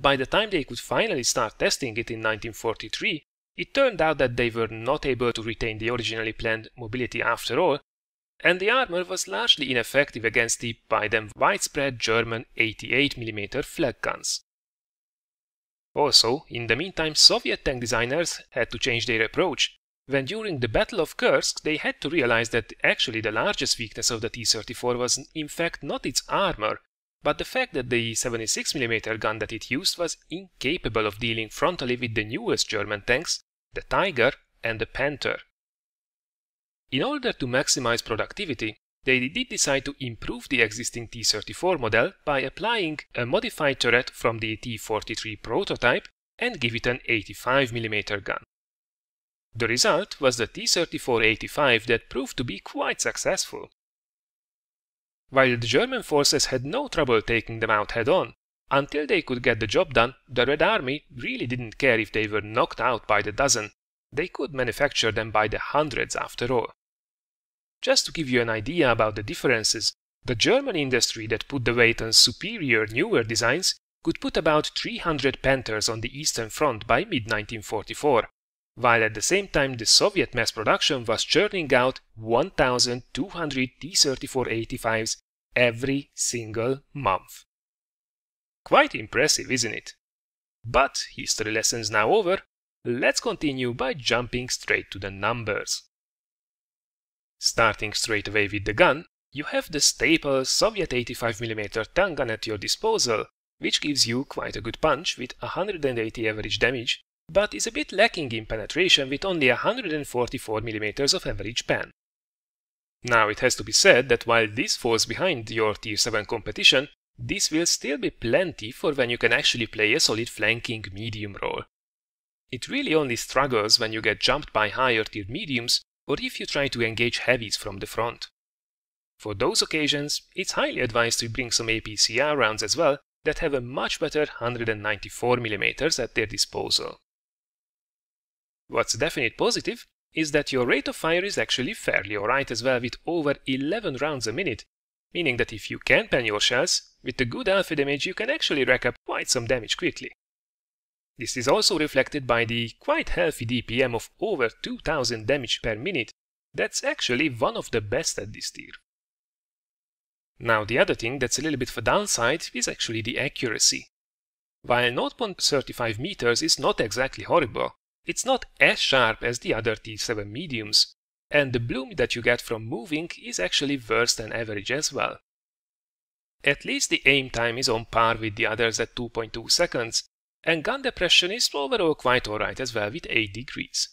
by the time they could finally start testing it in 1943, it turned out that they were not able to retain the originally planned mobility after all, and the armor was largely ineffective against the by then widespread German 88mm flak guns. Also, in the meantime, Soviet tank designers had to change their approach, when during the Battle of Kursk they had to realize that actually the largest weakness of the T-34 was in fact not its armor, but the fact that the 76mm gun that it used was incapable of dealing frontally with the newest German tanks, the Tiger and the Panther. In order to maximize productivity, they did decide to improve the existing T-34 model by applying a modified turret from the T-43 prototype and give it an 85mm gun. The result was the T-34-85 that proved to be quite successful. While the German forces had no trouble taking them out head-on, until they could get the job done, the Red Army really didn't care if they were knocked out by the dozen. They could manufacture them by the hundreds after all. Just to give you an idea about the differences, the German industry that put the weight on superior, newer designs could put about 300 Panthers on the Eastern Front by mid-1944, while at the same time the Soviet mass production was churning out 1,200 T-34-85s every single month. Quite impressive, isn't it? But history lessons now over, let's continue by jumping straight to the numbers. Starting straight away with the gun, you have the staple Soviet 85mm tank gun at your disposal, which gives you quite a good punch with 180 average damage, but is a bit lacking in penetration with only 144mm of average pen. Now it has to be said that while this falls behind your Tier 7 competition, this will still be plenty for when you can actually play a solid flanking medium role. It really only struggles when you get jumped by higher tier mediums or if you try to engage heavies from the front. For those occasions, it's highly advised to bring some APCR rounds as well that have a much better 194mm at their disposal. What's a definite positive is that your rate of fire is actually fairly alright as well with over 11 rounds a minute, meaning that if you can pen your shells, with the good alpha damage you can actually rack up quite some damage quickly. This is also reflected by the quite healthy DPM of over 2000 damage per minute. That's actually one of the best at this tier. Now the other thing that's a little bit of a downside is actually the accuracy. While 0.35 meters is not exactly horrible, it's not as sharp as the other T7 mediums, and the bloom that you get from moving is actually worse than average as well. At least the aim time is on par with the others at 2.2 seconds, and gun depression is overall quite alright as well with 8 degrees.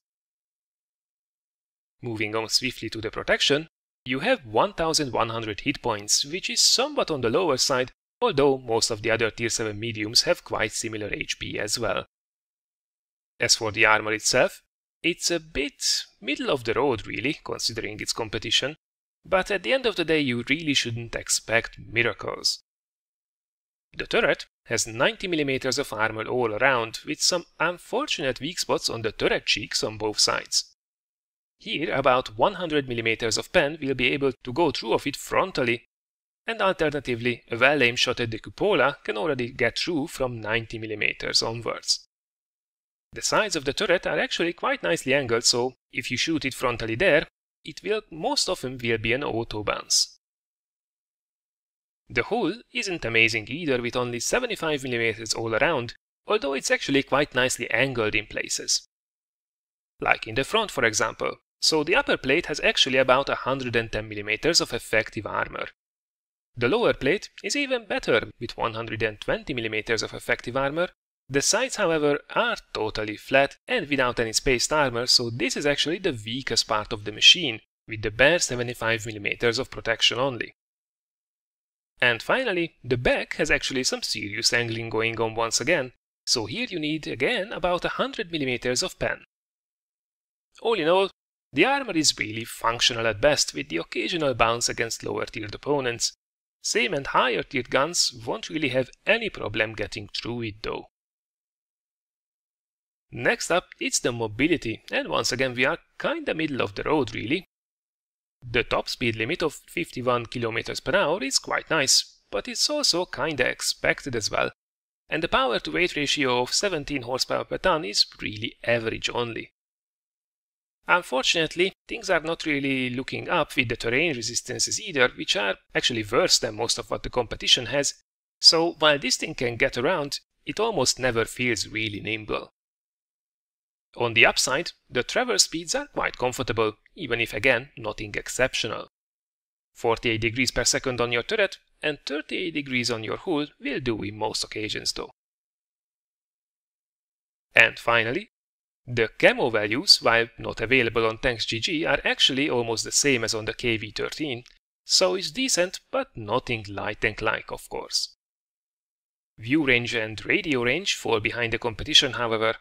Moving on swiftly to the protection, you have 1100 hit points, which is somewhat on the lower side, although most of the other Tier 7 mediums have quite similar HP as well. As for the armor itself, it's a bit middle of the road really, considering its competition, but at the end of the day you really shouldn't expect miracles. The turret has 90mm of armor all around, with some unfortunate weak spots on the turret cheeks on both sides. Here about 100mm of pen will be able to go through of it frontally, and alternatively a well-aimed shot at the cupola can already get through from 90mm onwards. The sides of the turret are actually quite nicely angled, so if you shoot it frontally there, it will most often be an auto bounce. The hull isn't amazing either with only 75mm all around, although it's actually quite nicely angled in places. Like in the front for example, so the upper plate has actually about 110mm of effective armor. The lower plate is even better with 120mm of effective armor. The sides however are totally flat and without any spaced armor, so this is actually the weakest part of the machine, with the bare 75mm of protection only. And finally, the back has actually some serious angling going on once again, so here you need again about 100mm of pen. All in all, the armor is really functional at best, with the occasional bounce against lower tiered opponents. Same and higher tiered guns won't really have any problem getting through it though. Next up, it's the mobility, and once again we are kinda middle of the road really. The top speed limit of 51 km/h is quite nice, but it's also kinda expected as well. and the power to weight ratio of 17 horsepower per ton is really average only. Unfortunately, things are not really looking up with the terrain resistances either, which are actually worse than most of what the competition has, so while this thing can get around, it almost never feels really nimble. On the upside, the traverse speeds are quite comfortable, even if again, nothing exceptional. 48 degrees per second on your turret and 38 degrees on your hull will do in most occasions though. And finally, the camo values, while not available on TanksGG, are actually almost the same as on the KV-13, so it's decent, but nothing light tank-like, of course. View range and radio range fall behind the competition, however.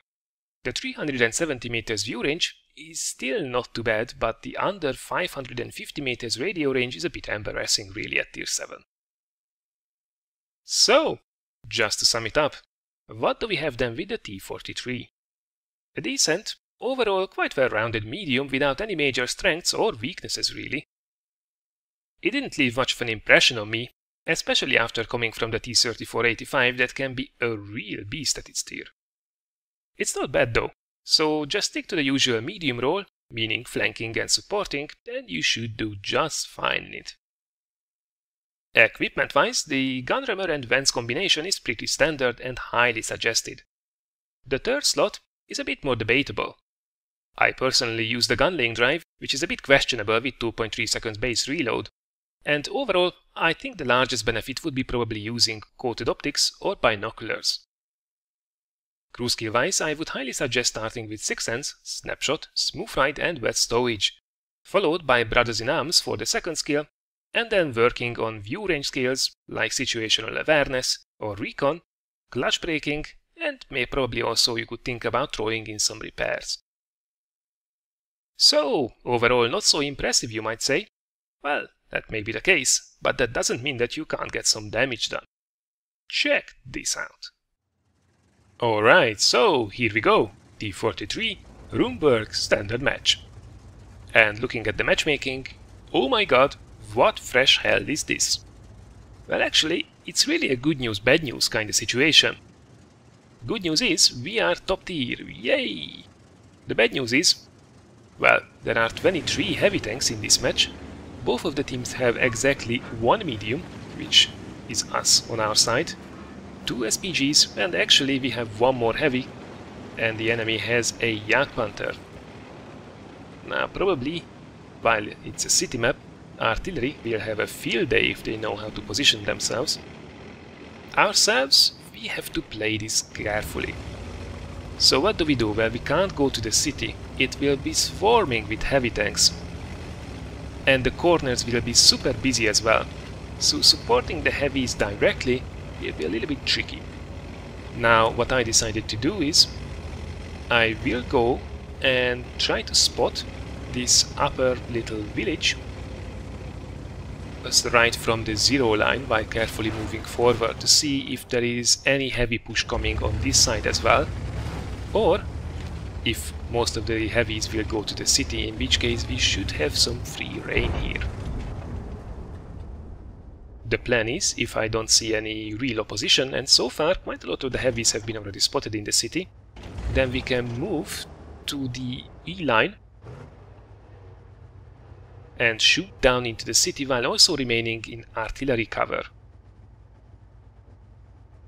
The 370 meters view range is still not too bad, but the under 550 meters radio range is a bit embarrassing really at tier 7. So, just to sum it up, what do we have then with the T-43? A decent, overall quite well-rounded medium without any major strengths or weaknesses really. It didn't leave much of an impression on me, especially after coming from the T-34-85 that can be a real beast at its tier. It's not bad though, so just stick to the usual medium role, meaning flanking and supporting, and you should do just fine in it. Equipment-wise, the gunrammer and Vance combination is pretty standard and highly suggested. The third slot is a bit more debatable. I personally use the gunlaying drive, which is a bit questionable with 2.3 seconds base reload, and overall I think the largest benefit would be probably using coated optics or binoculars. Crew skill wise, I would highly suggest starting with 6th Sense, Snapshot, Smooth Ride and Wet Stowage, followed by Brothers in Arms for the second skill, and then working on view range skills like Situational Awareness or Recon, Clutch Braking, and probably also you could think about throwing in some repairs. So, overall not so impressive you might say? Well, that may be the case, but that doesn't mean that you can't get some damage done. Check this out. Alright, so here we go, T-43, Roomberg standard match. And looking at the matchmaking, oh my god, what fresh hell is this? Well actually, it's really a good news bad news kind of situation. Good news is, we are top tier, yay! The bad news is, well, there are 23 heavy tanks in this match. Both of the teams have exactly one medium, which is us on our side, 2 SPGs, and actually we have one more heavy, and the enemy has a Jagdpanther. Now probably, while it's a city map, artillery will have a field day if they know how to position themselves. Ourselves, we have to play this carefully. So what do? Well, we can't go to the city, it will be swarming with heavy tanks. And the corners will be super busy as well, so supporting the heavies directly will be a little bit tricky. Now what I decided to do is, I will go and try to spot this upper little village right from the zero line while carefully moving forward to see if there is any heavy push coming on this side as well, or if most of the heavies will go to the city, in which case we should have some free reign here. The plan is, if I don't see any real opposition, and so far quite a lot of the heavies have been already spotted in the city, then we can move to the E line and shoot down into the city while also remaining in artillery cover.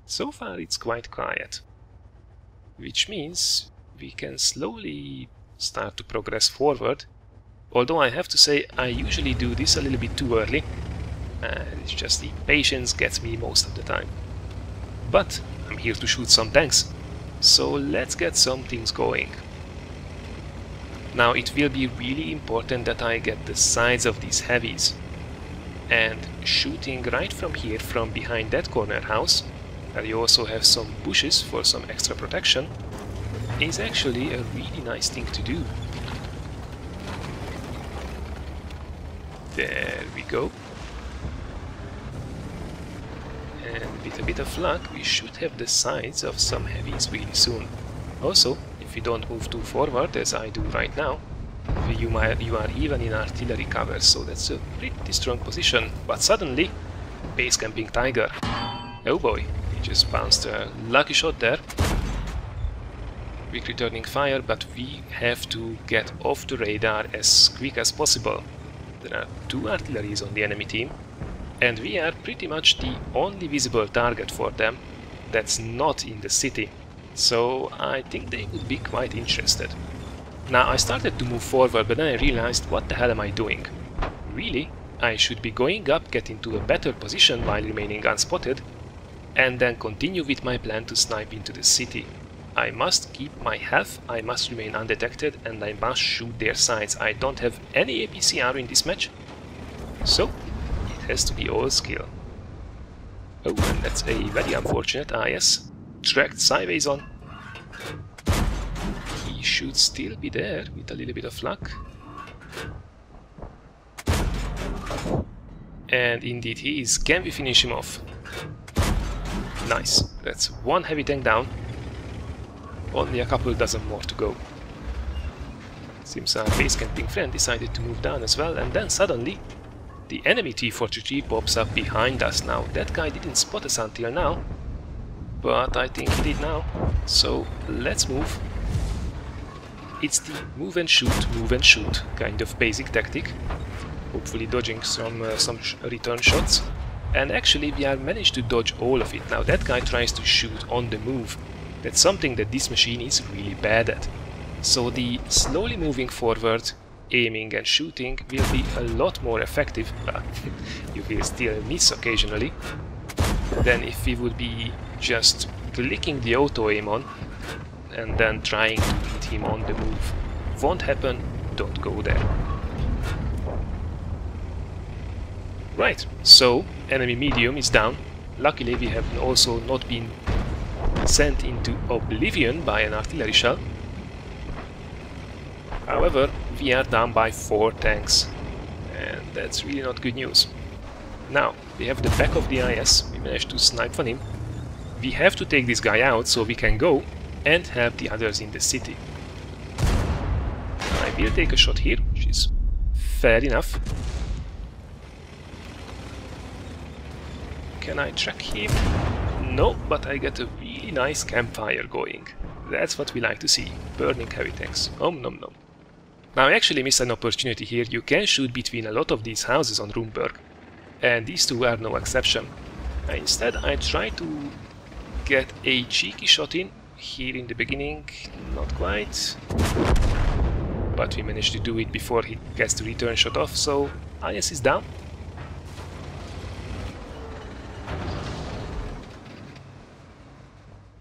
So far it's quite quiet, which means we can slowly start to progress forward, although I have to say I usually do this a little bit too early, it's just the patience gets me most of the time. But I'm here to shoot some tanks, so let's get some things going. Now it will be really important that I get the sides of these heavies, and shooting right from here, from behind that corner house, where you also have some bushes for some extra protection, is actually a really nice thing to do. There we go. And with a bit of luck we should have the sides of some heavies really soon. Also, if you don't move too forward as I do right now, you are even in artillery cover, so that's a pretty strong position. But suddenly, base camping tiger. Oh boy, He just bounced a lucky shot there. Quick returning fire, but we have to get off the radar as quick as possible. There are 2 artilleries on the enemy team, and we are pretty much the only visible target for them that's not in the city. So I think they would be quite interested. Now I started to move forward, but then I realized, what the hell am I doing? Really? I should be going up, get into a better position while remaining unspotted, and then continue with my plan to snipe into the city. I must keep my health, I must remain undetected, and I must shoot their sides. I don't have any APCR in this match, so it has to be all skill. Oh, and that's a very unfortunate. Ah yes, tracked sideways on. He should still be there with a little bit of luck. And indeed he is. Can we finish him off? Nice, that's 1 heavy tank down. Only a couple dozen more to go. Seems our base camping friend decided to move down as well, and then suddenly the enemy T-43 pops up behind us now. That guy didn't spot us until now, but I think he did now. So let's move. It's the move and shoot kind of basic tactic. Hopefully dodging some return shots. And actually we have managed to dodge all of it. Now that guy tries to shoot on the move. That's something that this machine is really bad at. So the slowly moving forward, aiming and shooting will be a lot more effective, but you will still miss occasionally, than if we would be just clicking the auto aim on and then trying to hit him on the move. Won't happen, don't go there. Right, so enemy medium is down. Luckily we have also not been sent into oblivion by an artillery shell. However, we are down by 4 tanks, and that's really not good news. Now, we have the back of the IS, we managed to snipe on him. We have to take this guy out so we can go and help the others in the city. I will take a shot here, which is fair enough. Can I track him? No, but I get a really nice campfire going. That's what we like to see. Burning heavy tanks. Nom nom nom. Now I actually missed an opportunity here. You can shoot between a lot of these houses on Rumberg, and these two are no exception. Instead I try to get a cheeky shot in here in the beginning. Not quite. But we managed to do it before he gets the return shot off, so IS is down.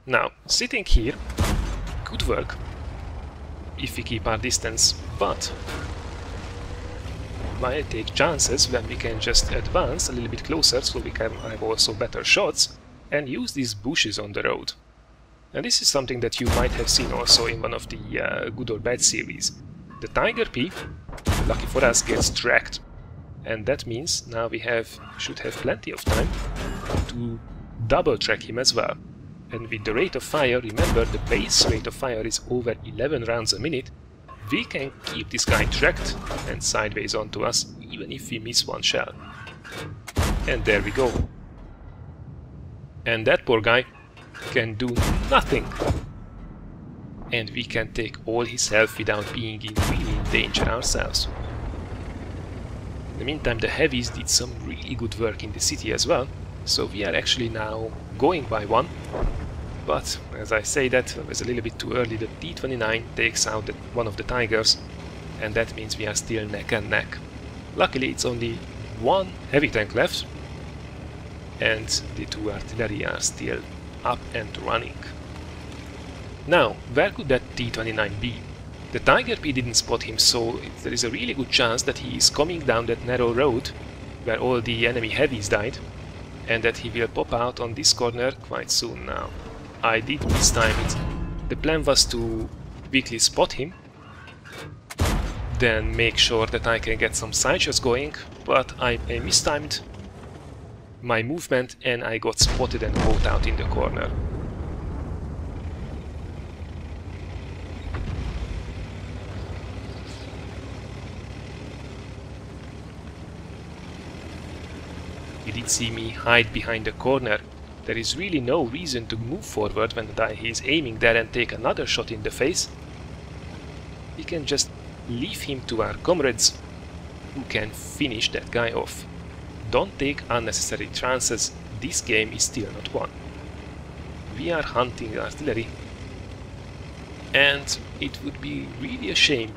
Now, sitting here could work if we keep our distance, but why take chances when we can just advance a little bit closer so we can have also better shots and use these bushes on the road. And this is something that you might have seen also in one of the Good or Bad series. The Tiger P, lucky for us, gets tracked, and that means now we should have plenty of time to double track him as well. And with the rate of fire, remember the base rate of fire is over 11 rounds a minute, we can keep this guy tracked and sideways onto us even if we miss one shell. And there we go. And that poor guy can do nothing. And we can take all his health without being really in danger ourselves. In the meantime, the heavies did some really good work in the city as well. So we are actually now going by 1, but as I say that, it was a little bit too early. The T-29 takes out one of the Tigers, and that means we are still neck and neck. Luckily it's only 1 heavy tank left, and the 2 artillery are still up and running. Now, where could that T-29 be? The Tiger P didn't spot him, so there is a really good chance that he is coming down that narrow road where all the enemy heavies died, and that he will pop out on this corner quite soon now. I did mistime it. The plan was to quickly spot him, then make sure that I can get some side shots going, but I mistimed my movement and I got spotted and caught out in the corner. He did see me hide behind the corner. There is really no reason to move forward when he's aiming there and take another shot in the face. We can just leave him to our comrades, who can finish that guy off. Don't take unnecessary chances, this game is still not won. We are hunting artillery, and it would be really a shame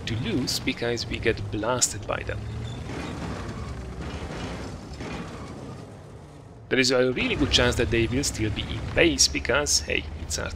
to lose because we get blasted by them. There is a really good chance that they will still be in base because, hey, it's artillery.